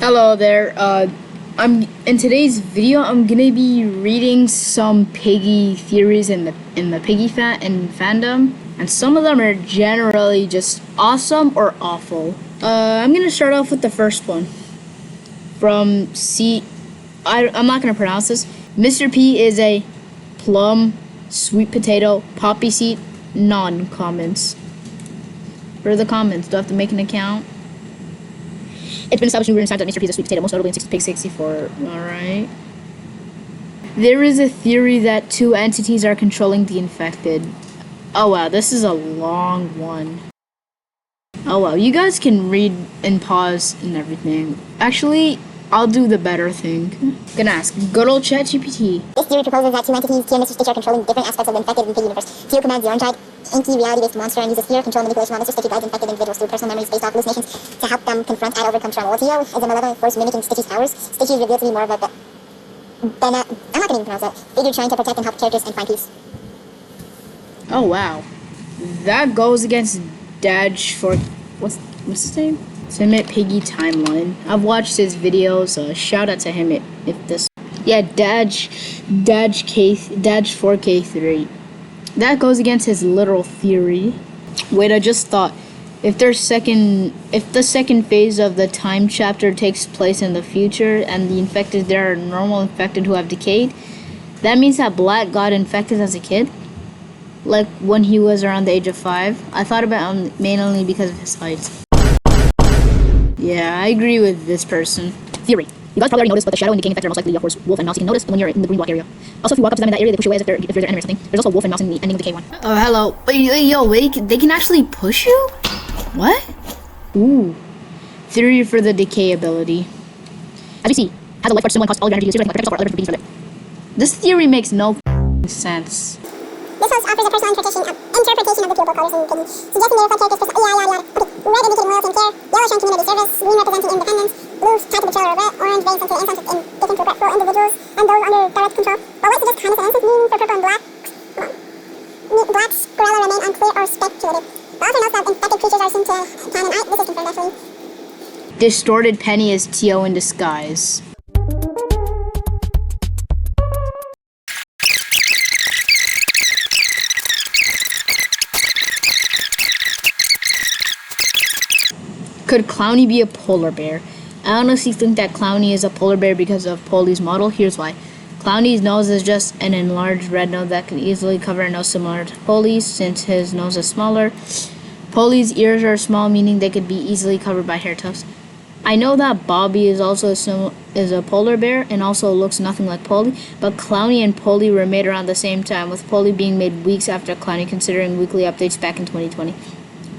Hello there. I'm in today's video. I'm gonna be reading some piggy theories in the piggy fandom, and some of them are generally just awesome or awful. I'm gonna start off with the first one from I'm not gonna pronounce this. Mr. P is a plum, sweet potato, poppy seed, non-comments. What are the comments? Do I have to make an account? It's been established numerous times that Mr. P is a sweet potato, most notably in Pig 64. Alright. There is a theory that two entities are controlling the infected. Oh wow, this is a long one. Oh wow, you guys can read and pause and everything. Actually, I'll do the better thing. Gonna ask good old ChatGPT. This theory proposes that two entities, T and Mr. Stitch, are controlling different aspects of the infected in the Piggy universe. T commands the orange-eyed, inky, reality-based monster and uses fear, control, and manipulation, while Mr. Stitch guides infected individuals through personal memories based off hallucinations to help them confront and overcome trauma. While T is a malevolent force mimicking Stitch's powers, Stitch is revealed to be more of a I'm not gonna even pronounce that. Figure trying to protect and help characters and find peace. Oh wow. That goes against Daj for what's his name? INSANE Piggy Timeline. I've watched his videos. Shout out to him if this. Yeah, Daj 4K3. That goes against his literal theory. Wait, I just thought if the second phase of the time chapter takes place in the future and the infected there are normal infected who have decayed, that means that Black got infected as a kid, like when he was around the age of 5. I thought about him mainly because of his height. Yeah, I agree with this person. Theory. You guys probably already noticed, but the shadow and decaying infected are most likely a horse, wolf, and mouse. You can notice when you're in the green block area. Also, if you walk up to them in that area, they push you away as if they're your enemy or something. There's also a wolf and mouse in the ending of decay one. Oh, hello. Wait, they can actually push you? What? Ooh. Theory for the decay ability. As we see, has a life force symbol and costs all your energy. Use it like protect yourself or other piggies for it. This theory makes no sense. This host offers a personal interpretation of the pupil colors in Piggy, suggesting they reflect characters' yada. Okay, red indicating loyalty and care, yellow showing community service, green representing independence, blue tied to betrayal or regret, orange vague sense of incentive in different regretful individuals and those under direct control. But white suggests kindness and innocence, meaning for purple and black. Black squirrel remain unclear or speculative. The author notes that infected creatures are seen to plan and this is confirmed actually. Distorted Penny is Tio in disguise. Could Clowny be a polar bear? I honestly think that Clowny is a polar bear because of Polly's model. Here's why. Clowny's nose is just an enlarged red nose that can easily cover a nose similar to Polly's since his nose is smaller. Polly's ears are small, meaning they could be easily covered by hair tufts. I know that Bobby is also a polar bear and also looks nothing like Polly, but Clowny and Polly were made around the same time, with Polly being made weeks after Clowny, considering weekly updates back in 2020.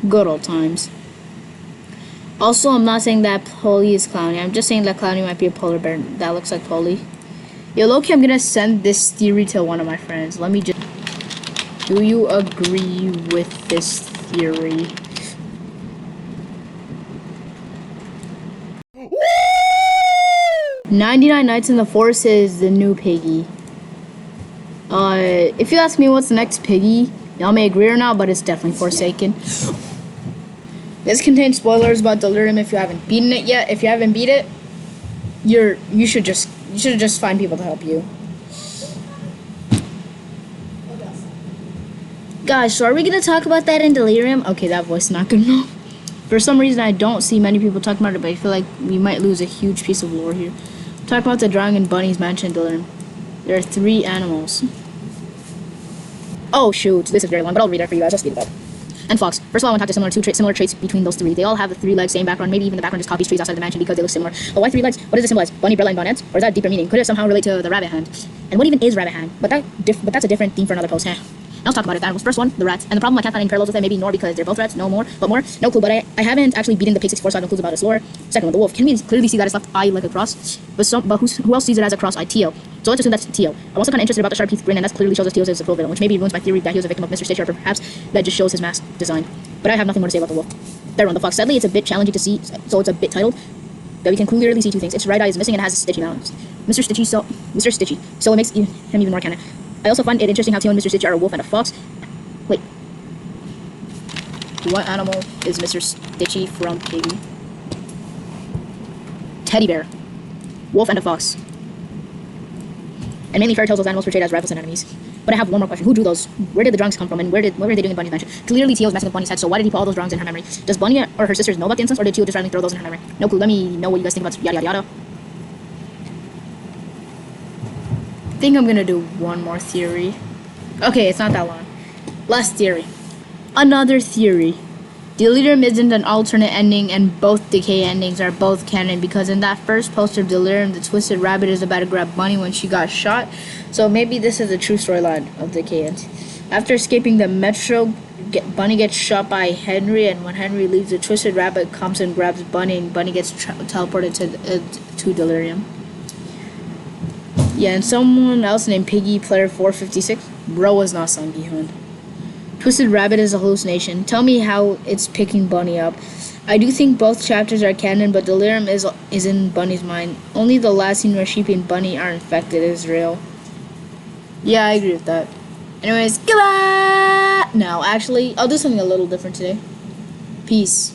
Good old times. Also, I'm not saying that Polly is Clowny. I'm just saying that Clowny might be a polar bear that looks like Polly. Yo, Loki, I'm gonna send this theory to one of my friends. Let me just... Do you agree with this theory? Woo! 99 Nights in the Forest is the new Piggy. If you ask me what's the next Piggy, y'all may agree or not, but it's definitely Forsaken. This contains spoilers about Delirium if you haven't beaten it yet. If you haven't beat it, you should just find people to help you. Guys, so are we gonna talk about that in Delirium? Okay, that voice is not good enough. For some reason, I don't see many people talking about it, but I feel like we might lose a huge piece of lore here. Talk about the drawing in Bunny's Mansion in Delirium. There are 3 animals. Oh shoot, this is very long, but I'll read it for you guys. I'll speed it up. And Fox. First of all, I want to talk to similar traits between those 3. They all have the 3 legs, same background. Maybe even the background just copies trees outside the mansion because they look similar. But why 3 legs? What does it symbolize? Bunny, Brella, and Bonnet? Or is that a deeper meaning? Could it somehow relate to the rabbit hand? And what even is rabbit hand? But that's a different theme for another post. Now let's talk about it. The animals. First one, the rats. And the problem I can't find any parallels with them. Maybe nor because they're both rats. No clue. But I haven't actually beaten the Pig 64, so I have no clues about its lore. Second one, the wolf. Can we clearly see that its left eye like a cross? But who else sees it as a cross eye? Tio. So let's assume that's Tio. I'm also kind of interested about the sharp teeth grin, and that clearly shows us Tio is a cruel villain, which maybe ruins my theory that he was a victim of Mr. Stitch, or perhaps that just shows his mask design. But I have nothing more to say about the wolf. Third one, the fox. Sadly, it's a bit challenging to see, so it's a bit titled. But we can clearly see 2 things. Its right eye is missing and it has a stitchy mouth. Mr. Stitchy, so it makes him even more canon. I also find it interesting how Tio and Mr. Stitch are a wolf and a fox. Wait. What animal is Mr. Stitchy from Piggy? teddy bear, wolf, and a fox. And mainly fairy tales, those animals portrayed as rivals and enemies. But I have one more question. Who drew those? Where did the drawings come from? And what were they doing in Bunny's mansion? Clearly, Teal was messing with Bunny's head, so why did he put all those drawings in her memory? Does Bunny or her sisters know about the instance, or did Teal just randomly throw those in her memory? No clue. Let me know what you guys think about yada yada yada. I think I'm gonna do one more theory. Okay, it's not that long. Last theory. Another theory. Delirium isn't an alternate ending, and both decay endings are both canon, because in that first poster of Delirium, the twisted rabbit is about to grab Bunny when she got shot. So maybe this is a true storyline of decay ends. After escaping the metro, Bunny gets shot by Henry, and when Henry leaves, the twisted rabbit comes and grabs Bunny, and Bunny gets teleported to Delirium. Yeah, and someone else named Piggy Player 456. Bro was not Sung Gi-hun. Twisted Rabbit is a hallucination. Tell me how it's picking Bunny up. I do think both chapters are canon, but Delirium is in Bunny's mind. Only the last scene where Sheepy and Bunny are infected is real. Yeah, I agree with that. Anyways, goodbye! No, actually, I'll do something a little different today. Peace.